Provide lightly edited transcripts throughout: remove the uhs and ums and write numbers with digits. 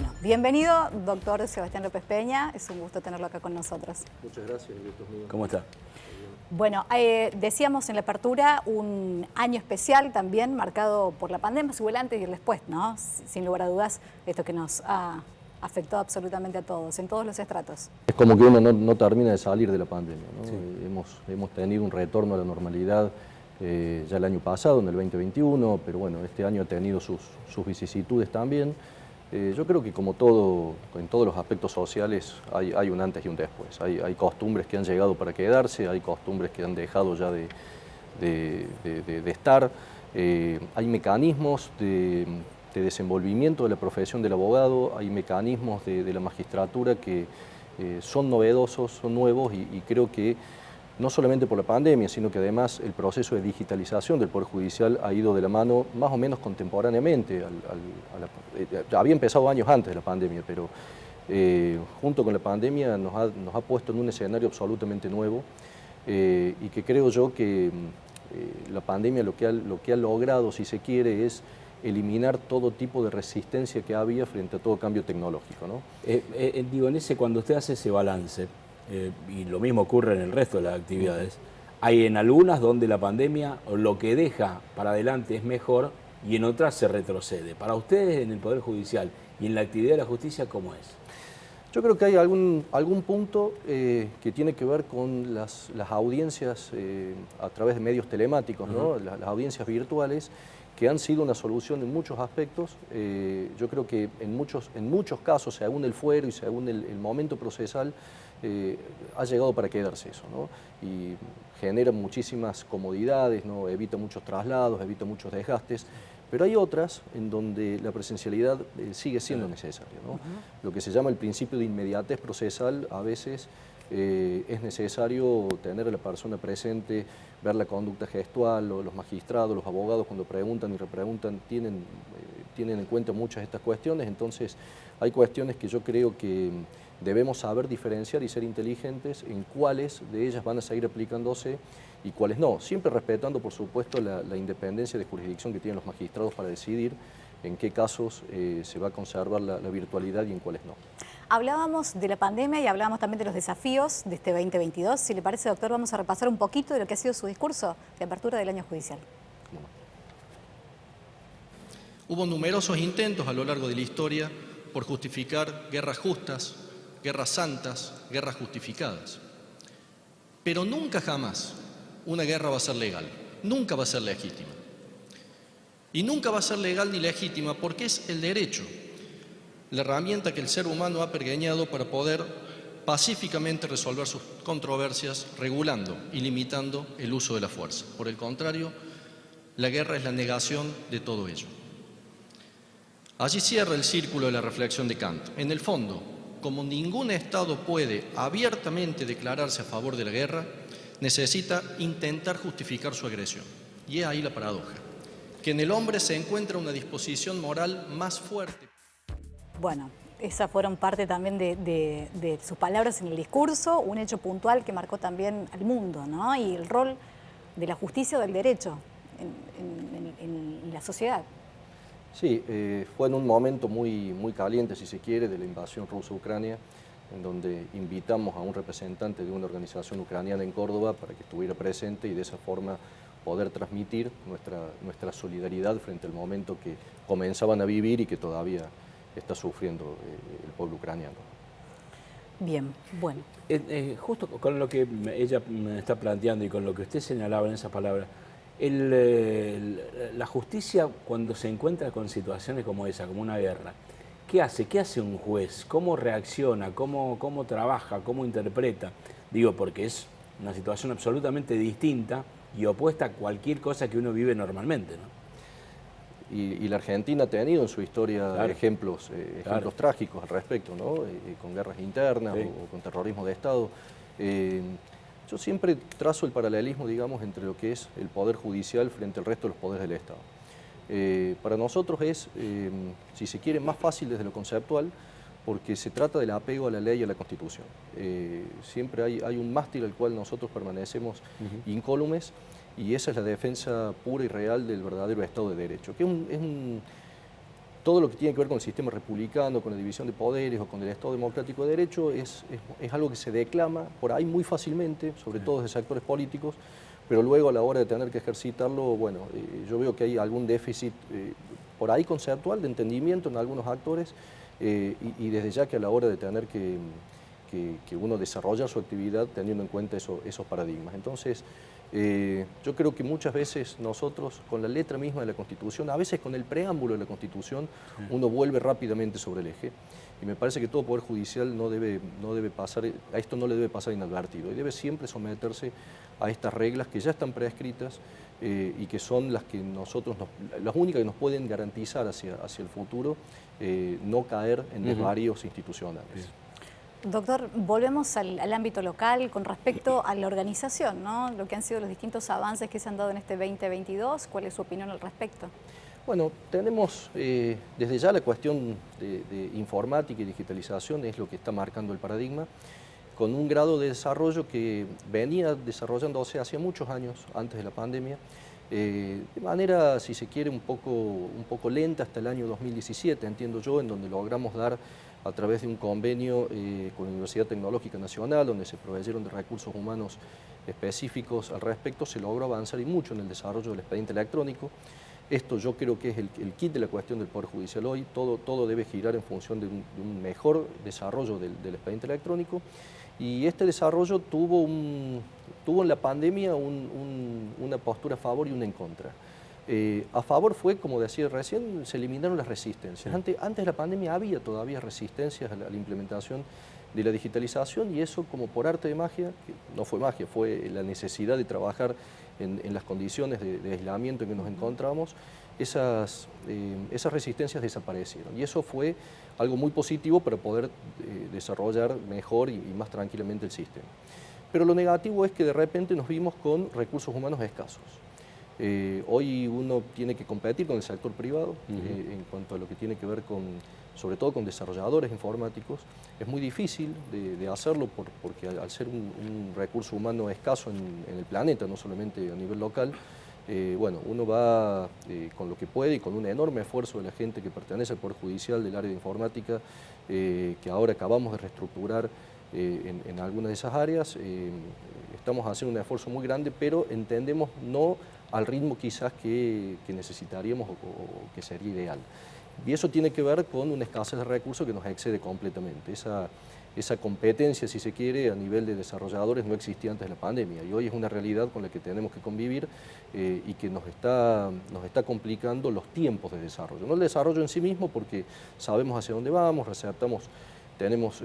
Bueno, bienvenido, doctor Sebastián López Peña. Es un gusto tenerlo acá con nosotros. Muchas gracias, el gusto es mío. ¿Cómo está? Bueno, decíamos en la apertura un año especial también marcado por la pandemia, hubo el antes y el después, ¿no? Sin lugar a dudas, esto que nos ha afectado absolutamente a todos, en todos los estratos. Es como que uno no termina de salir de la pandemia, ¿no? Sí. Hemos tenido un retorno a la normalidad ya el año pasado, en el 2021, pero bueno, este año ha tenido sus vicisitudes también. Yo creo que como todo, en todos los aspectos sociales hay un antes y un después. Hay costumbres que han llegado para quedarse, hay costumbres que han dejado ya de estar. Hay mecanismos de desenvolvimiento de la profesión del abogado, hay mecanismos de la magistratura que son novedosos, son nuevos y creo que no solamente por la pandemia, sino que además el proceso de digitalización del Poder Judicial ha ido de la mano más o menos contemporáneamente. Había empezado años antes de la pandemia, pero junto con la pandemia nos ha puesto en un escenario absolutamente nuevo y que creo yo que la pandemia lo que ha logrado, si se quiere, es eliminar todo tipo de resistencia que había frente a todo cambio tecnológico, ¿no? Digo, cuando usted hace ese balance, y lo mismo ocurre en el resto de las actividades, hay en algunas donde la pandemia lo que deja para adelante es mejor y en otras se retrocede. Para ustedes en el Poder Judicial y en la actividad de la justicia, ¿cómo es? Yo creo que hay algún punto que tiene que ver con las audiencias a través de medios telemáticos, ¿no? Las audiencias virtuales, que han sido una solución en muchos aspectos. Yo creo que en muchos casos, según el fuero y según el momento procesal, ha llegado para quedarse eso, ¿no? Y genera muchísimas comodidades, ¿no? Evita muchos traslados, evita muchos desgastes, pero hay otras en donde la presencialidad sigue siendo necesaria, ¿no? Lo que se llama el principio de inmediatez procesal, a veces es necesario tener a la persona presente, ver la conducta gestual, los magistrados, los abogados cuando preguntan y repreguntan tienen en cuenta muchas de estas cuestiones. Entonces hay cuestiones que yo creo que debemos saber diferenciar y ser inteligentes en cuáles de ellas van a seguir aplicándose y cuáles no, siempre respetando por supuesto la independencia de jurisdicción que tienen los magistrados para decidir en qué casos se va a conservar la virtualidad y en cuáles no. Hablábamos de la pandemia y hablábamos también de los desafíos de este 2022. Si le parece, doctor, vamos a repasar un poquito de lo que ha sido su discurso de apertura del año judicial. Hubo numerosos intentos a lo largo de la historia por justificar guerras justas, guerras santas, guerras justificadas. Pero nunca jamás una guerra va a ser legal, nunca va a ser legítima. Y nunca va a ser legal ni legítima porque es el derecho, la herramienta que el ser humano ha pergeñado para poder pacíficamente resolver sus controversias, regulando y limitando el uso de la fuerza. Por el contrario, la guerra es la negación de todo ello. Allí cierra el círculo de la reflexión de Kant. En el fondo, como ningún Estado puede abiertamente declararse a favor de la guerra, necesita intentar justificar su agresión. Y es ahí la paradoja, que en el hombre se encuentra una disposición moral más fuerte. Bueno, esas fueron parte también de sus palabras en el discurso, un hecho puntual que marcó también al mundo, ¿no? Y el rol de la justicia o del derecho en la sociedad. Sí, fue en un momento muy caliente, si se quiere, de la invasión rusa a Ucrania, en donde invitamos a un representante de una organización ucraniana en Córdoba para que estuviera presente y de esa forma poder transmitir nuestra solidaridad frente al momento que comenzaban a vivir y que todavía está sufriendo el pueblo ucraniano. Bien, bueno. Justo con lo que ella me está planteando y con lo que usted señalaba en esas palabras, la justicia cuando se encuentra con situaciones como esa, como una guerra, ¿qué hace? ¿Qué hace un juez? ¿Cómo reacciona? ¿Cómo trabaja? ¿Cómo interpreta? Digo, porque es una situación absolutamente distinta y opuesta a cualquier cosa que uno vive normalmente, ¿no? Y la Argentina ha tenido en su historia Claro. ejemplos trágicos al respecto, ¿no? Con guerras internas Sí. o con terrorismo de Estado. Yo siempre trazo el paralelismo, digamos, entre lo que es el Poder Judicial frente al resto de los poderes del Estado. Para nosotros es, si se quiere, más fácil desde lo conceptual, porque se trata del apego a la ley y a la Constitución. Siempre hay un mástil al cual nosotros permanecemos incólumes, y esa es la defensa pura y real del verdadero Estado de Derecho, que todo lo que tiene que ver con el sistema republicano, con la división de poderes o con el Estado democrático de derecho es algo que se declama por ahí muy fácilmente, sobre todo desde sectores políticos, pero luego a la hora de tener que ejercitarlo, bueno, yo veo que hay algún déficit por ahí conceptual de entendimiento en algunos actores y desde ya que a la hora de tener que uno desarrollar su actividad teniendo en cuenta esos paradigmas. Entonces, yo creo que muchas veces nosotros, con la letra misma de la Constitución, a veces con el preámbulo de la Constitución, uno vuelve rápidamente sobre el eje. Y me parece que todo Poder Judicial no debe pasar, a esto no le debe pasar inadvertido, y debe siempre someterse a estas reglas que ya están prescritas y que son las que las únicas que nos pueden garantizar hacia el futuro no caer en desvaríos institucionales. Doctor, volvemos al ámbito local con respecto a la organización, ¿no? Lo que han sido los distintos avances que se han dado en este 2022. ¿Cuál es su opinión al respecto? Bueno, tenemos desde ya la cuestión de informática y digitalización es lo que está marcando el paradigma, con un grado de desarrollo que venía desarrollándose hace muchos años, antes de la pandemia, de manera, si se quiere, un poco lenta hasta el año 2017, entiendo yo, en donde logramos dar a través de un convenio con la Universidad Tecnológica Nacional, donde se proveyeron de recursos humanos específicos al respecto, se logró avanzar y mucho en el desarrollo del expediente electrónico. Esto yo creo que es el kit de la cuestión del Poder Judicial hoy, todo debe girar en función de un mejor desarrollo del expediente electrónico, y este desarrollo tuvo en la pandemia una postura a favor y una en contra. A favor fue, como decía recién, se eliminaron las resistencias. Antes de la pandemia había todavía resistencias a la implementación de la digitalización, y eso, como por arte de magia, que no fue magia, fue la necesidad de trabajar en las condiciones de aislamiento en que nos encontramos, esas resistencias desaparecieron. Y eso fue algo muy positivo para poder desarrollar mejor y más tranquilamente el sistema. Pero lo negativo es que de repente nos vimos con recursos humanos escasos. Hoy uno tiene que competir con el sector privado en cuanto a lo que tiene que ver sobre todo con desarrolladores informáticos. Es muy difícil de hacerlo porque al ser un recurso humano escaso en el planeta, no solamente a nivel local, bueno, uno va con lo que puede y con un enorme esfuerzo de la gente que pertenece al Poder Judicial del área de informática, que ahora acabamos de reestructurar en algunas de esas áreas. Estamos haciendo un esfuerzo muy grande, pero entendemos no al ritmo quizás que necesitaríamos o que sería ideal. Y eso tiene que ver con una escasez de recursos que nos excede completamente. Esa competencia, si se quiere, a nivel de desarrolladores no existía antes de la pandemia, y hoy es una realidad con la que tenemos que convivir y que nos está complicando los tiempos de desarrollo. No el desarrollo en sí mismo, porque sabemos hacia dónde vamos, tenemos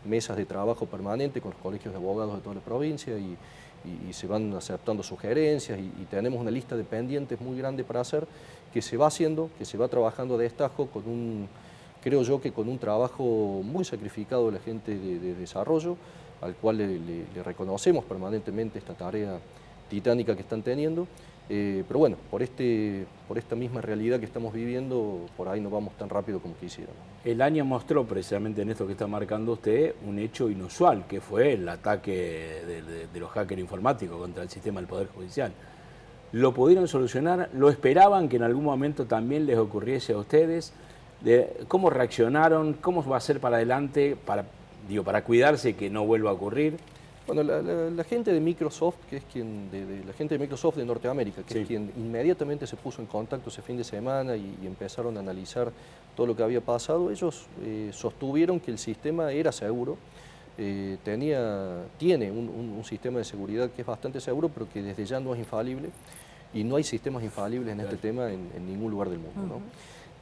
mesas de trabajo permanente con los colegios de abogados de toda la provincia y se van aceptando sugerencias y tenemos una lista de pendientes muy grande para hacer, que se va haciendo, que se va trabajando a destajo creo yo que con un trabajo muy sacrificado de la gente de desarrollo, al cual le reconocemos permanentemente esta tarea titánica que están teniendo. Pero bueno, por esta misma realidad que estamos viviendo, por ahí no vamos tan rápido como quisiéramos. El año mostró precisamente en esto que está marcando usted un hecho inusual, que fue el ataque de los hackers informáticos contra el sistema del Poder Judicial. ¿Lo pudieron solucionar? ¿Lo esperaban que en algún momento también les ocurriese a ustedes? ¿Cómo reaccionaron? ¿Cómo va a ser para adelante para cuidarse y que no vuelva a ocurrir? Bueno, la gente de Microsoft, que es la gente de Microsoft de Norteamérica, que es quien inmediatamente se puso en contacto ese fin de semana y empezaron a analizar todo lo que había pasado, ellos sostuvieron que el sistema era seguro, tiene un sistema de seguridad que es bastante seguro, pero que desde ya no es infalible, y no hay sistemas infalibles en este tema en ningún lugar del mundo, ¿no?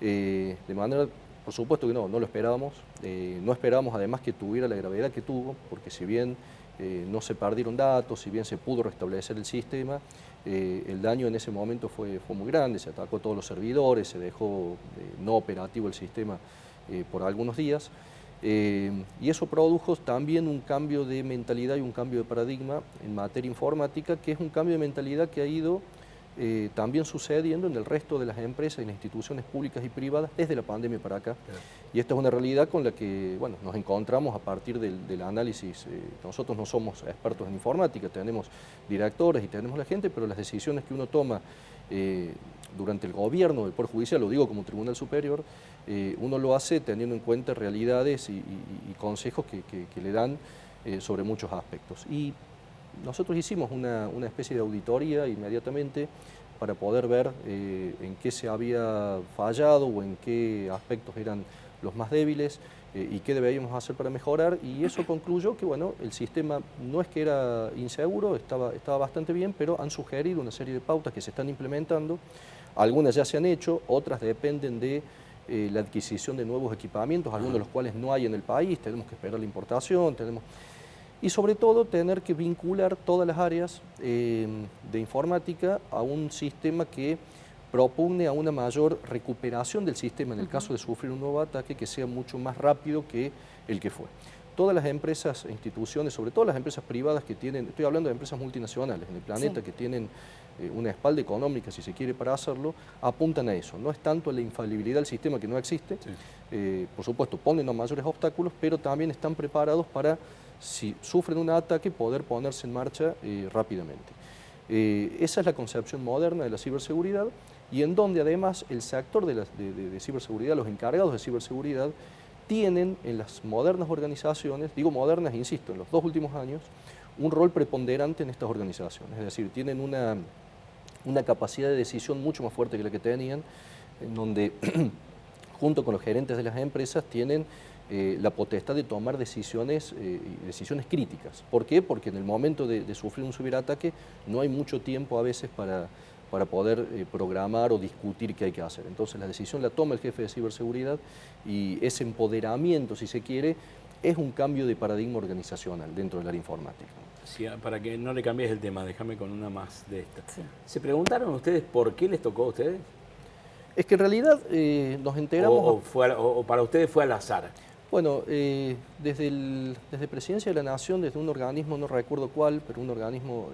De manera, por supuesto que no lo esperábamos, no esperábamos además que tuviera la gravedad que tuvo, porque si bien no se perdieron datos, si bien se pudo restablecer el sistema, el daño en ese momento fue muy grande, se atacó todos los servidores, se dejó no operativo el sistema por algunos días, y eso produjo también un cambio de mentalidad y un cambio de paradigma en materia informática, que es un cambio de mentalidad que ha ido también sucediendo en el resto de las empresas y las instituciones públicas y privadas desde la pandemia para acá. Y esta es una realidad con la que nos encontramos a partir del análisis. Nosotros no somos expertos en informática, tenemos directores y tenemos la gente, pero las decisiones que uno toma durante el gobierno del Poder Judicial, lo digo como Tribunal Superior, uno lo hace teniendo en cuenta realidades y consejos que le dan sobre muchos aspectos. Y nosotros hicimos una especie de auditoría inmediatamente para poder ver en qué se había fallado o en qué aspectos eran los más débiles y qué debíamos hacer para mejorar, y eso concluyó que bueno, el sistema no es que era inseguro, estaba bastante bien, pero han sugerido una serie de pautas que se están implementando. Algunas ya se han hecho, otras dependen de la adquisición de nuevos equipamientos, algunos de los cuales no hay en el país, tenemos que esperar la importación, y sobre todo tener que vincular todas las áreas de informática a un sistema que propone a una mayor recuperación del sistema en el caso de sufrir un nuevo ataque, que sea mucho más rápido que el que fue. Todas las empresas e instituciones, sobre todo las empresas privadas que tienen, estoy hablando de empresas multinacionales en el planeta, sí, que tienen una espalda económica, si se quiere, para hacerlo, apuntan a eso. No es tanto a la infalibilidad del sistema, que no existe, sí, por supuesto ponen los mayores obstáculos, pero también están preparados para, si sufren un ataque, poder ponerse en marcha rápidamente. Esa es la concepción moderna de la ciberseguridad, y en donde además el sector de ciberseguridad, los encargados de ciberseguridad, tienen en las modernas organizaciones, digo modernas, insisto, en los 2 últimos años, un rol preponderante en estas organizaciones. Es decir, tienen una capacidad de decisión mucho más fuerte que la que tenían, en donde junto con los gerentes de las empresas tienen la potestad de tomar decisiones críticas. ¿Por qué? Porque en el momento de sufrir un ciberataque no hay mucho tiempo a veces para poder programar o discutir qué hay que hacer. Entonces la decisión la toma el jefe de ciberseguridad, y ese empoderamiento, si se quiere, es un cambio de paradigma organizacional dentro del área informática. Sí, para que no le cambies el tema, déjame con una más de esta. Sí. ¿Se preguntaron ustedes por qué les tocó a ustedes? Es que en realidad nos enteramos... O para ustedes fue al azar. Bueno, desde Presidencia de la Nación, desde un organismo, no recuerdo cuál, pero un organismo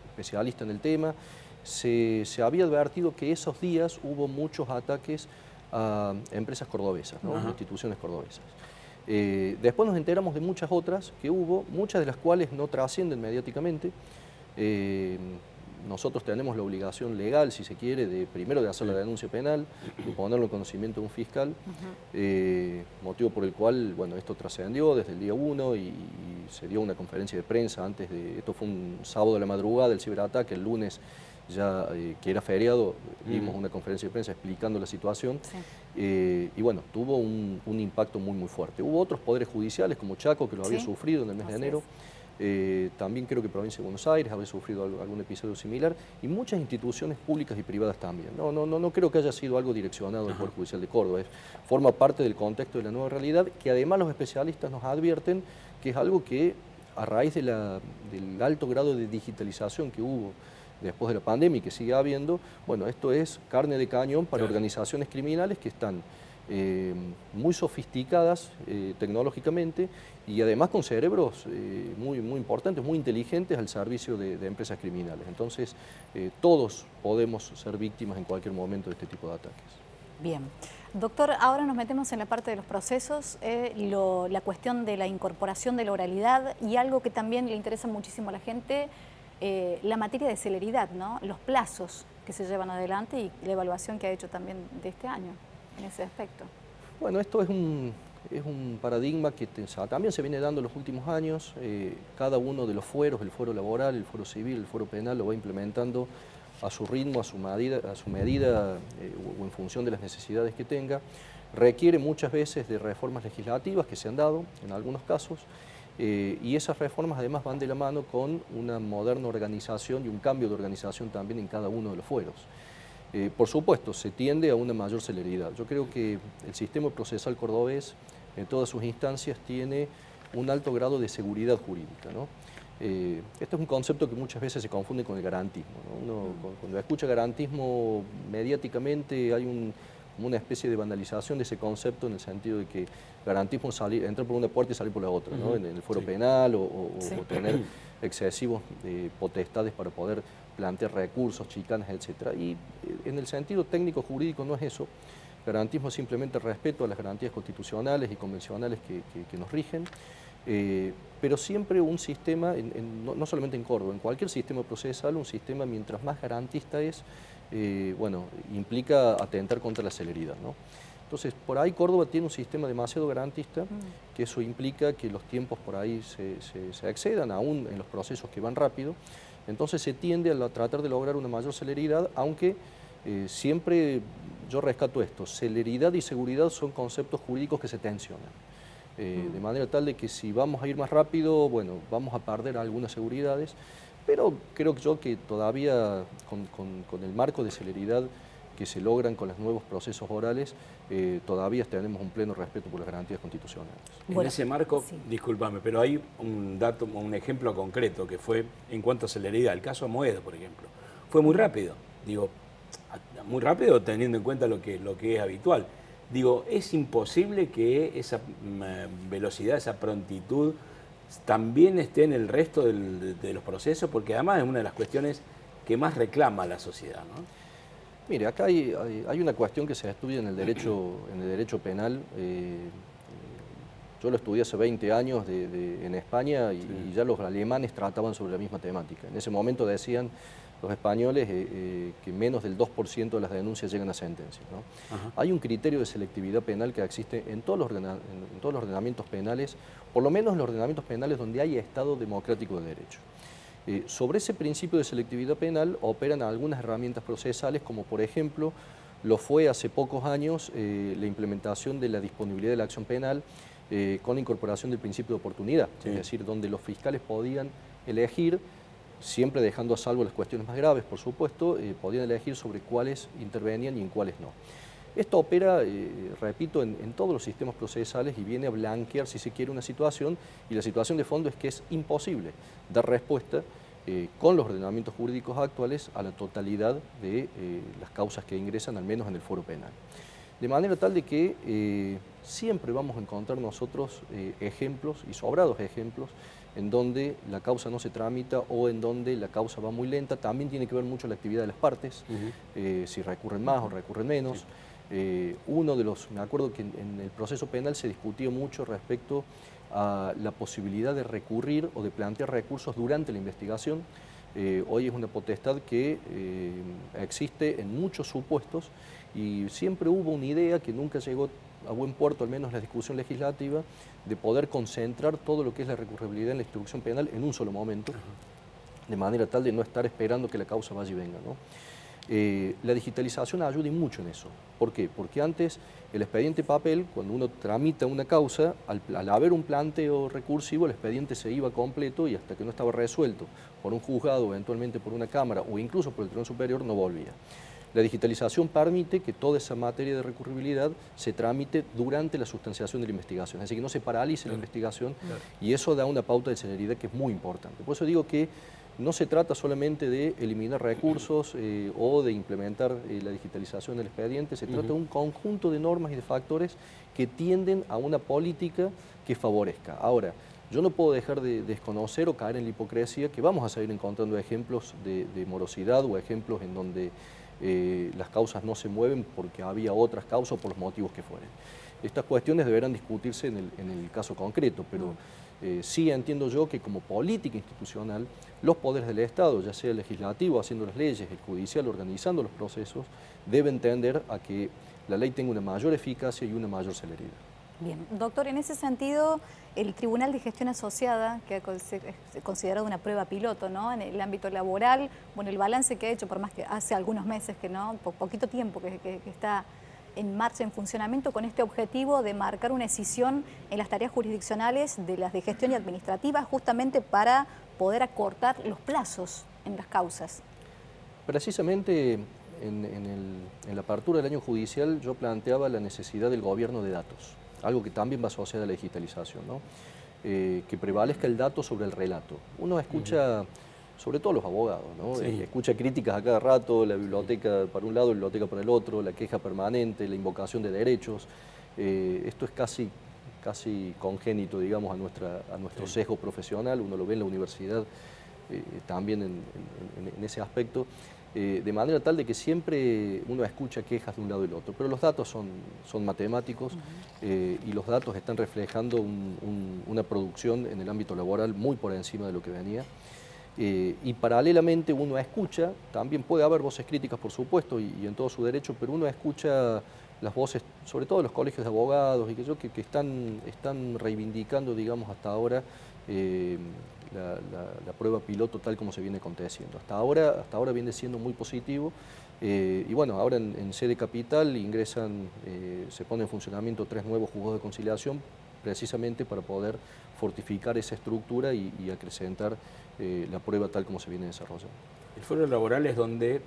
especialista en el tema, se había advertido que esos días hubo muchos ataques a empresas cordobesas, ¿no? Instituciones cordobesas. Después nos enteramos de muchas otras que hubo, muchas de las cuales no trascienden mediáticamente. Nosotros tenemos la obligación legal, si se quiere, primero de hacer la denuncia penal, de ponerlo en conocimiento de un fiscal, motivo por el cual, bueno, esto trascendió desde el día 1 y se dio una conferencia de prensa antes de, esto fue un sábado de la madrugada del ciberataque, el lunes ya que era feriado, dimos una conferencia de prensa explicando la situación, sí, y bueno, tuvo un impacto muy fuerte. Hubo otros poderes judiciales como Chaco, que lo había sufrido en el mes de enero. También creo que Provincia de Buenos Aires había sufrido algún episodio similar, y muchas instituciones públicas y privadas también. No creo que haya sido algo direccionado al Poder Judicial de Córdoba, forma parte del contexto de la nueva realidad, que además los especialistas nos advierten que es algo que a raíz del alto grado de digitalización que hubo después de la pandemia y que sigue habiendo, bueno, esto es carne de cañón para organizaciones criminales que están muy sofisticadas tecnológicamente, y además con cerebros muy importantes, muy inteligentes al servicio de empresas criminales. Entonces, todos podemos ser víctimas en cualquier momento de este tipo de ataques. Bien. Doctor, ahora nos metemos en la parte de los procesos, la cuestión de la incorporación de la oralidad, y algo que también le interesa muchísimo a la gente, la materia de celeridad, ¿no? Los plazos que se llevan adelante y la evaluación que ha hecho también de este año en ese aspecto. Bueno, esto es un paradigma que también se viene dando en los últimos años. Cada uno de los fueros, el fuero laboral, el fuero civil, el fuero penal, lo va implementando a su ritmo, a su medida o en función de las necesidades que tenga. Requiere muchas veces de reformas legislativas que se han dado en algunos casos, y esas reformas además van de la mano con una moderna organización y un cambio de organización también en cada uno de los fueros. Por supuesto, se tiende a una mayor celeridad. Yo creo que el sistema procesal cordobés, en todas sus instancias, tiene un alto grado de seguridad jurídica, ¿no? Este es un concepto que muchas veces se confunde con el garantismo, ¿no? Uno, cuando escucha garantismo mediáticamente, hay una especie de vandalización de ese concepto, en el sentido de que garantismo es entrar por una puerta y salir por la otra, ¿no? En el fuero penal o tener excesivos potestades para poder plantear recursos, chicanas, etc. Y en el sentido técnico jurídico no es eso. Garantismo es simplemente respeto a las garantías constitucionales y convencionales que nos rigen. pero siempre un sistema, no solamente en Córdoba, en cualquier sistema procesal, un sistema mientras más garantista es, bueno, implica atentar contra la celeridad, ¿no? Entonces, por ahí Córdoba tiene un sistema demasiado garantista, que eso implica que los tiempos por ahí se excedan, aún en los procesos que van rápido. Entonces se tiende a tratar de lograr una mayor celeridad, aunque siempre yo rescato esto: celeridad y seguridad son conceptos jurídicos que se tensionan. De manera tal de que si vamos a ir más rápido, bueno, vamos a perder algunas seguridades, pero creo yo que todavía con el marco de celeridad que se logran con los nuevos procesos orales, todavía tenemos un pleno respeto por las garantías constitucionales. En Bueno, ese marco, sí. discúlpame, pero hay un dato, un ejemplo concreto que fue en cuanto a celeridad. El caso Amoedo, por ejemplo, fue muy rápido. Digo, muy rápido teniendo en cuenta lo que es habitual. Digo, es imposible que esa velocidad, esa prontitud también esté en el resto de los procesos, porque además es una de las cuestiones que más reclama la sociedad, ¿no? Mire, acá hay una cuestión que se estudia en el derecho penal. Yo lo estudié hace 20 años en España y ya los alemanes trataban sobre la misma temática. En ese momento decían los españoles que menos del 2% de las denuncias llegan a sentencia, ¿no? Hay un criterio de selectividad penal que existe en todos los ordenamientos penales, por lo menos en los ordenamientos penales donde hay Estado democrático de derecho. Sobre ese principio de selectividad penal operan algunas herramientas procesales, como por ejemplo lo fue hace pocos años la implementación de la disponibilidad de la acción penal con la incorporación del principio de oportunidad, sí. Es decir, donde los fiscales podían elegir, siempre dejando a salvo las cuestiones más graves, por supuesto, podían elegir sobre cuáles intervenían y en cuáles no. Esto opera, repito, en todos los sistemas procesales y viene a blanquear, si se quiere, una situación, y la situación de fondo es que es imposible dar respuesta con los ordenamientos jurídicos actuales a la totalidad de las causas que ingresan, al menos en el foro penal. De manera tal de que siempre vamos a encontrar nosotros ejemplos, y sobrados ejemplos, en donde la causa no se tramita o en donde la causa va muy lenta. También tiene que ver mucho la actividad de las partes, si recurren más o recurren menos. Sí. Me acuerdo que en el proceso penal se discutió mucho respecto a la posibilidad de recurrir o de plantear recursos durante la investigación. Hoy es una potestad que existe en muchos supuestos y siempre hubo una idea que nunca llegó a buen puerto, al menos en la discusión legislativa, de poder concentrar todo lo que es la recurribilidad en la instrucción penal en un solo momento, de manera tal de no estar esperando que la causa vaya y venga, ¿no? La digitalización ayuda mucho en eso. ¿Por qué? Porque antes el expediente papel, cuando uno tramita una causa, al haber un planteo recursivo, el expediente se iba completo y hasta que no estaba resuelto por un juzgado, eventualmente por una cámara o incluso por el Tribunal Superior, no volvía. La digitalización permite que toda esa materia de recurribilidad se tramite durante la sustanciación de la investigación, es decir, que no se paralice la investigación, y eso da una pauta de celeridad que es muy importante. Por eso digo que no se trata solamente de eliminar recursos o de implementar la digitalización del expediente, se trata de un conjunto de normas y de factores que tienden a una política que favorezca. Ahora, yo no puedo dejar de desconocer o caer en la hipocresía que vamos a seguir encontrando ejemplos de morosidad o ejemplos en donde las causas no se mueven porque había otras causas o por los motivos que fueren. Estas cuestiones deberán discutirse en el caso concreto, pero sí entiendo yo que como política institucional, los poderes del Estado, ya sea el legislativo haciendo las leyes, el judicial organizando los procesos, deben tender a que la ley tenga una mayor eficacia y una mayor celeridad. Bien, doctor, en ese sentido, el Tribunal de Gestión Asociada, que es considerado una prueba piloto, ¿no?, en el ámbito laboral, bueno, el balance que ha hecho, por más que hace algunos meses que no, poquito tiempo que está en marcha, en funcionamiento, con este objetivo de marcar una escisión en las tareas jurisdiccionales de las de gestión y administrativa, justamente para poder acortar los plazos en las causas. Precisamente en la apertura del año judicial yo planteaba la necesidad del gobierno de datos, algo que también va asociado a la digitalización, ¿no? Que prevalezca el dato sobre el relato. Uno escucha, sobre todo los abogados, ¿no? Sí. Escucha críticas a cada rato, la biblioteca para un lado, la biblioteca para el otro, la queja permanente, la invocación de derechos. Esto es casi congénito, digamos, a nuestro sesgo profesional. Uno lo ve en la universidad también en ese aspecto. de manera tal de que siempre uno escucha quejas de un lado y del otro, pero los datos son matemáticos y los datos están reflejando una producción en el ámbito laboral muy por encima de lo que venía. Y paralelamente uno escucha, también puede haber voces críticas por supuesto y en todo su derecho, pero uno escucha las voces, sobre todo de los colegios de abogados y que están reivindicando, digamos, hasta ahora la prueba piloto tal como se viene aconteciendo. Hasta ahora viene siendo muy positivo y bueno, ahora en sede capital ingresan, se ponen en funcionamiento 3 nuevos juzgados de conciliación precisamente para poder fortificar esa estructura y acrecentar la prueba tal como se viene desarrollando. ¿El fuero laboral es donde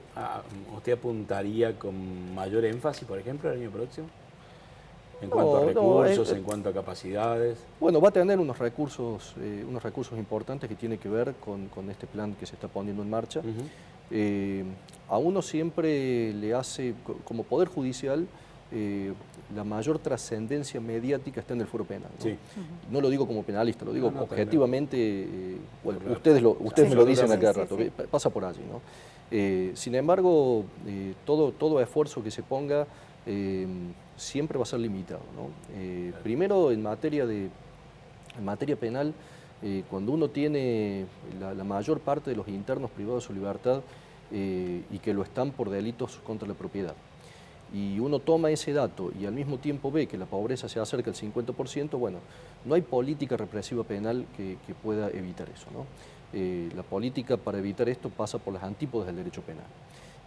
usted apuntaría con mayor énfasis, por ejemplo, el año próximo? En cuanto a recursos, en cuanto a capacidades. Bueno, va a tener unos recursos importantes que tienen que ver con este plan que se está poniendo en marcha. A uno siempre le hace, como Poder Judicial, la mayor trascendencia mediática está en el fuero penal, ¿no? Sí. No lo digo como penalista, lo digo objetivamente, bueno, claro. Ustedes me lo dicen a cada rato, pasa por allí, ¿no? Sin embargo, todo esfuerzo que se ponga siempre va a ser limitado, ¿no? Primero, en materia penal, cuando uno tiene la mayor parte de los internos privados de su libertad y que lo están por delitos contra la propiedad, y uno toma ese dato y al mismo tiempo ve que la pobreza se acerca al 50%, bueno, no hay política represiva penal que pueda evitar eso, ¿no? La política para evitar esto pasa por las antípodas del derecho penal.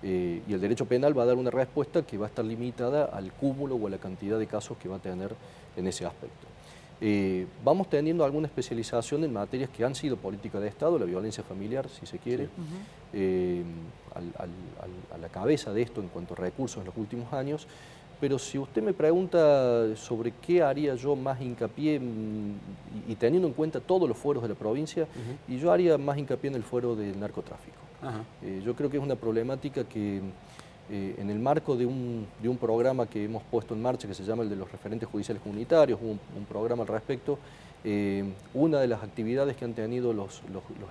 Y el derecho penal va a dar una respuesta que va a estar limitada al cúmulo o a la cantidad de casos que va a tener en ese aspecto. Vamos teniendo alguna especialización en materias que han sido política de Estado, la violencia familiar, si se quiere, a la cabeza de esto en cuanto a recursos en los últimos años, pero si usted me pregunta sobre qué haría yo más hincapié, y teniendo en cuenta todos los fueros de la provincia, y yo haría más hincapié en el fuero del narcotráfico. Yo creo que es una problemática que en el marco de un programa que hemos puesto en marcha que se llama el de los referentes judiciales comunitarios, un programa al respecto, una de las actividades que han tenido los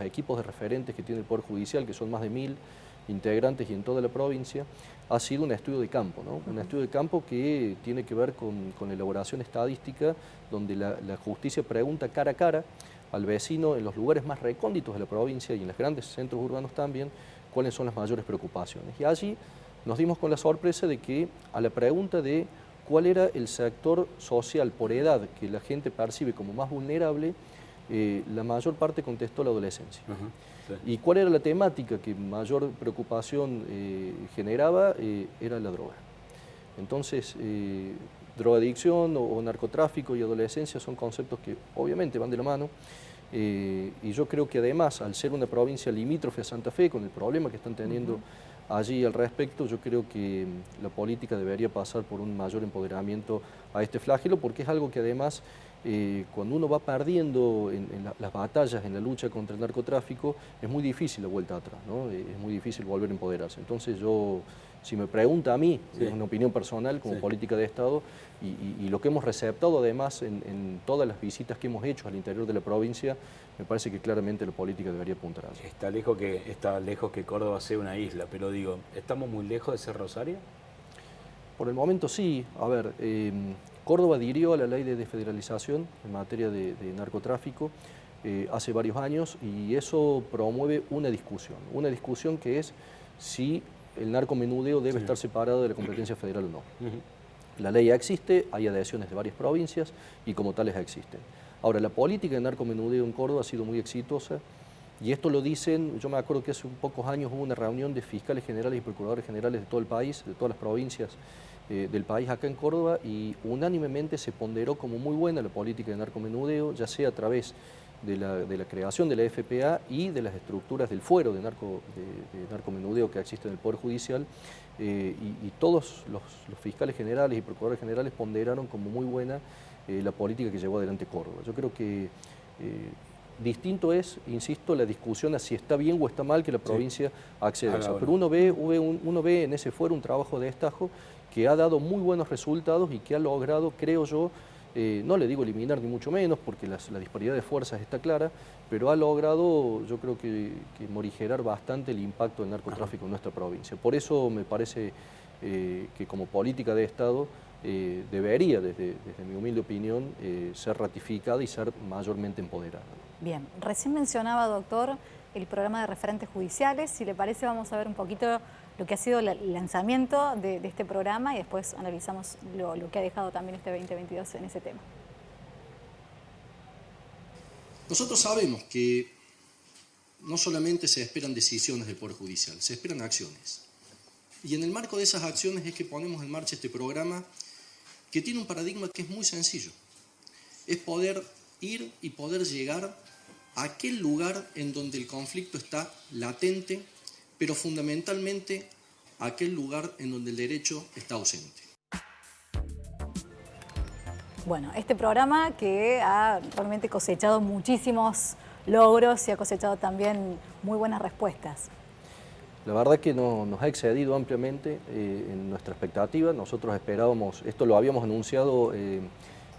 equipos de referentes que tiene el Poder Judicial, que son más de 1000 integrantes y en toda la provincia, ha sido un estudio de campo, ¿no? Un estudio de campo que tiene que ver con la elaboración estadística, donde la justicia pregunta cara a cara al vecino en los lugares más recónditos de la provincia y en los grandes centros urbanos también, cuáles son las mayores preocupaciones. Y allí nos dimos con la sorpresa de que a la pregunta de cuál era el sector social por edad que la gente percibe como más vulnerable, la mayor parte contestó la adolescencia. ¿Y cuál era la temática que mayor preocupación generaba? Era la droga. Entonces, drogadicción o narcotráfico y adolescencia son conceptos que obviamente van de la mano, y yo creo que además, al ser una provincia limítrofe a Santa Fe, con el problema que están teniendo allí al respecto, yo creo que la política debería pasar por un mayor empoderamiento a este flagelo, porque es algo que además, cuando uno va perdiendo en las batallas, en la lucha contra el narcotráfico, es muy difícil la vuelta atrás, ¿no? Es muy difícil volver a empoderarse. Entonces yo, si me pregunta a mí, es una opinión personal como política de Estado, y lo que hemos receptado además en todas las visitas que hemos hecho al interior de la provincia, me parece que claramente la política debería apuntar a eso. Está lejos que Córdoba sea una isla, pero digo, ¿estamos muy lejos de ser Rosario? Por el momento sí. A ver, Córdoba adhirió a la ley de desfederalización en materia de narcotráfico hace varios años, y eso promueve una discusión que es si el narcomenudeo debe estar separado de la competencia federal o no. La ley ya existe, hay adhesiones de varias provincias y como tales existen. Ahora, la política de narcomenudeo en Córdoba ha sido muy exitosa, y esto lo dicen, yo me acuerdo que hace pocos años hubo una reunión de fiscales generales y procuradores generales de todo el país, de todas las provincias del país acá en Córdoba, y unánimemente se ponderó como muy buena la política de narcomenudeo, ya sea a través de la creación de la FPA y de las estructuras del fuero de narcomenudeo que existe en el Poder Judicial, y todos los fiscales generales y procuradores generales ponderaron como muy buena la política que llevó adelante Córdoba. Yo creo que distinto es, insisto, la discusión a si está bien o está mal que la provincia acceda a eso. Pero uno ve en ese fuero un trabajo de destajo que ha dado muy buenos resultados y que ha logrado, creo yo, no le digo eliminar ni mucho menos, porque la disparidad de fuerzas está clara, pero ha logrado, yo creo que morigerar bastante el impacto del narcotráfico en nuestra provincia. Por eso me parece que como política de Estado debería, desde mi humilde opinión, ser ratificada y ser mayormente empoderada. Bien, recién mencionaba, doctor, el programa de referentes judiciales. Si le parece, vamos a ver un poquito lo que ha sido el lanzamiento de este programa y después analizamos lo que ha dejado también este 2022 en ese tema. Nosotros sabemos que no solamente se esperan decisiones del Poder Judicial, se esperan acciones. Y en el marco de esas acciones es que ponemos en marcha este programa que tiene un paradigma que es muy sencillo. Es poder ir y poder llegar a aquel lugar en donde el conflicto está latente, pero fundamentalmente a aquel lugar en donde el derecho está ausente. Bueno, este programa que ha realmente cosechado muchísimos logros y ha cosechado también muy buenas respuestas. La verdad que nos ha excedido ampliamente en nuestra expectativa. Nosotros esperábamos, esto lo habíamos anunciado en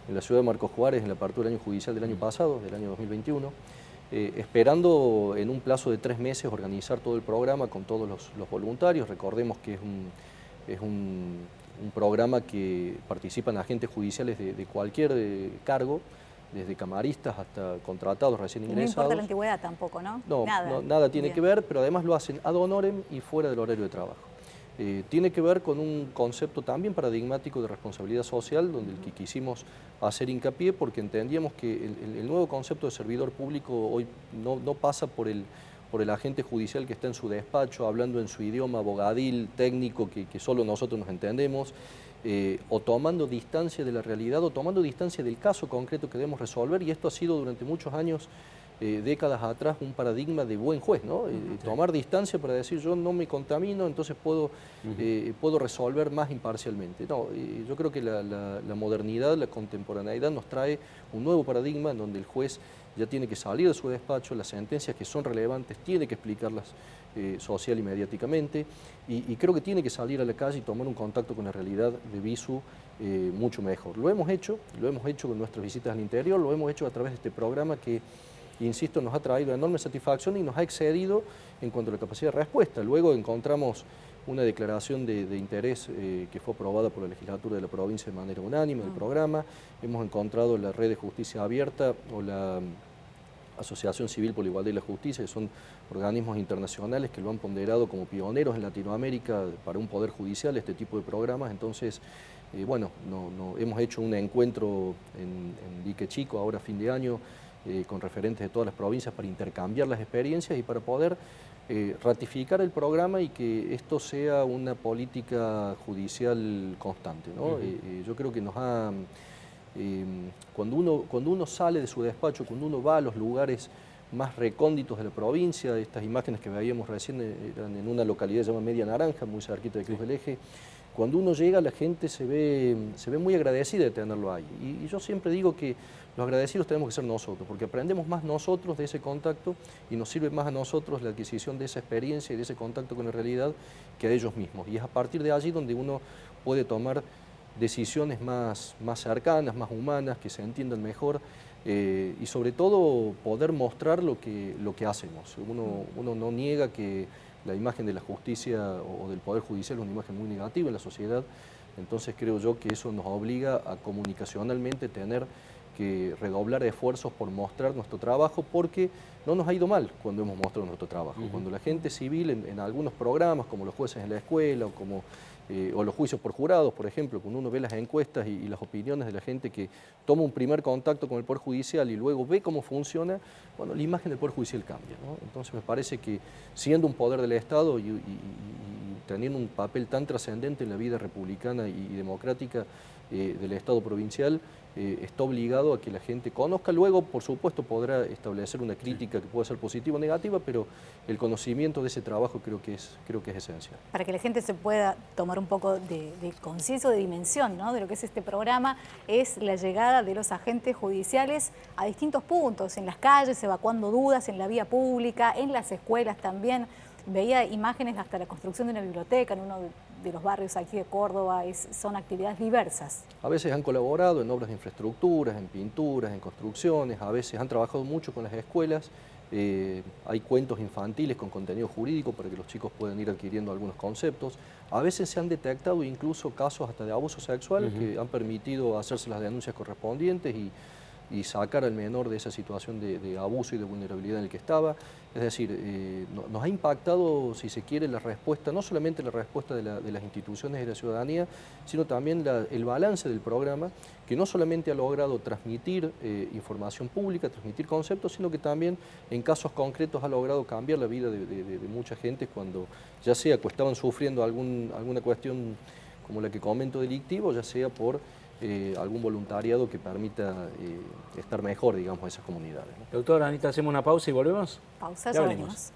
la ciudad de Marcos Juárez en la apertura del año judicial del año pasado, del año 2021, esperando en un plazo de 3 meses organizar todo el programa con todos los voluntarios. Recordemos que es un programa que participan agentes judiciales de cualquier cargo, desde camaristas hasta contratados recién ingresados. No importa la antigüedad tampoco, ¿no? No, nada tiene que ver, pero además lo hacen ad honorem y fuera del horario de trabajo. Tiene que ver con un concepto también paradigmático de responsabilidad social, donde el que quisimos hacer hincapié, porque entendíamos que el nuevo concepto de servidor público hoy no pasa por el agente judicial que está en su despacho, hablando en su idioma abogadil, técnico, que solo nosotros nos entendemos, o tomando distancia de la realidad, o tomando distancia del caso concreto que debemos resolver, y esto ha sido durante muchos años, décadas atrás, un paradigma de buen juez, ¿no? Tomar distancia para decir yo no me contamino, entonces puedo resolver más imparcialmente. No, yo creo que la modernidad, la contemporaneidad nos trae un nuevo paradigma en donde el juez ya tiene que salir de su despacho, las sentencias que son relevantes tiene que explicarlas social y mediáticamente, y creo que tiene que salir a la calle y tomar un contacto con la realidad de visu mucho mejor. Lo hemos hecho con nuestras visitas al interior, lo hemos hecho a través de este programa que, insisto, nos ha traído enorme satisfacción y nos ha excedido en cuanto a la capacidad de respuesta. Luego encontramos una declaración de interés que fue aprobada por la legislatura de la provincia de manera unánime del programa. Hemos encontrado la Red de Justicia Abierta o la Asociación Civil por la Igualdad y la Justicia, que son organismos internacionales que lo han ponderado como pioneros en Latinoamérica para un poder judicial, este tipo de programas. Entonces, hemos hecho un encuentro en Dique Chico, ahora a fin de año, con referentes de todas las provincias para intercambiar las experiencias y para poder ratificar el programa y que esto sea una política judicial constante, ¿no? Yo creo que nos ha... cuando uno sale de su despacho, cuando uno va a los lugares más recónditos de la provincia, estas imágenes que veíamos recién eran en una localidad llamada Media Naranja, muy cerquita de Cruz del Eje. Cuando uno llega, la gente se ve muy agradecida de tenerlo ahí. Y yo siempre digo que los agradecidos tenemos que ser nosotros, porque aprendemos más nosotros de ese contacto y nos sirve más a nosotros la adquisición de esa experiencia y de ese contacto con la realidad que a ellos mismos. Y es a partir de allí donde uno puede tomar decisiones más cercanas, más humanas, que se entiendan mejor y sobre todo poder mostrar lo que hacemos. Uno no niega que la imagen de la justicia o del Poder Judicial es una imagen muy negativa en la sociedad, entonces creo yo que eso nos obliga a comunicacionalmente tener que redoblar esfuerzos por mostrar nuestro trabajo, porque no nos ha ido mal cuando hemos mostrado nuestro trabajo. Cuando la gente civil en algunos programas, como los jueces en la escuela o los juicios por jurados, por ejemplo, cuando uno ve las encuestas y las opiniones de la gente que toma un primer contacto con el Poder Judicial y luego ve cómo funciona, bueno, la imagen del Poder Judicial cambia, ¿no? Entonces me parece que siendo un poder del Estado y teniendo un papel tan trascendente en la vida republicana y democrática del Estado provincial, está obligado a que la gente conozca. Luego, por supuesto, podrá establecer una crítica que pueda ser positiva o negativa, pero el conocimiento de ese trabajo creo que es esencial. Para que la gente se pueda tomar un poco de conciencia, de dimensión, ¿no?, de lo que es este programa, es la llegada de los agentes judiciales a distintos puntos, en las calles, evacuando dudas, en la vía pública, en las escuelas también. Veía imágenes hasta la construcción de una biblioteca en uno de los barrios aquí de Córdoba. Son actividades diversas. A veces han colaborado en obras de infraestructuras, en pinturas, en construcciones, a veces han trabajado mucho con las escuelas. Hay cuentos infantiles con contenido jurídico para que los chicos puedan ir adquiriendo algunos conceptos. A veces se han detectado incluso casos hasta de abuso sexual que han permitido hacerse las denuncias correspondientes y sacar al menor de esa situación de abuso y de vulnerabilidad en el que estaba. Es decir, nos ha impactado, si se quiere, la respuesta, no solamente la respuesta de las instituciones y de la ciudadanía, sino también el balance del programa, que no solamente ha logrado transmitir información pública, transmitir conceptos, sino que también en casos concretos ha logrado cambiar la vida de mucha gente cuando ya sea que estaban sufriendo alguna cuestión como la que comento delictivo, ya sea por algún voluntariado que permita estar mejor, digamos, a esas comunidades, ¿no? Doctora Anita, hacemos una pausa y volvemos. Pausa, Ya ya venimos. venimos.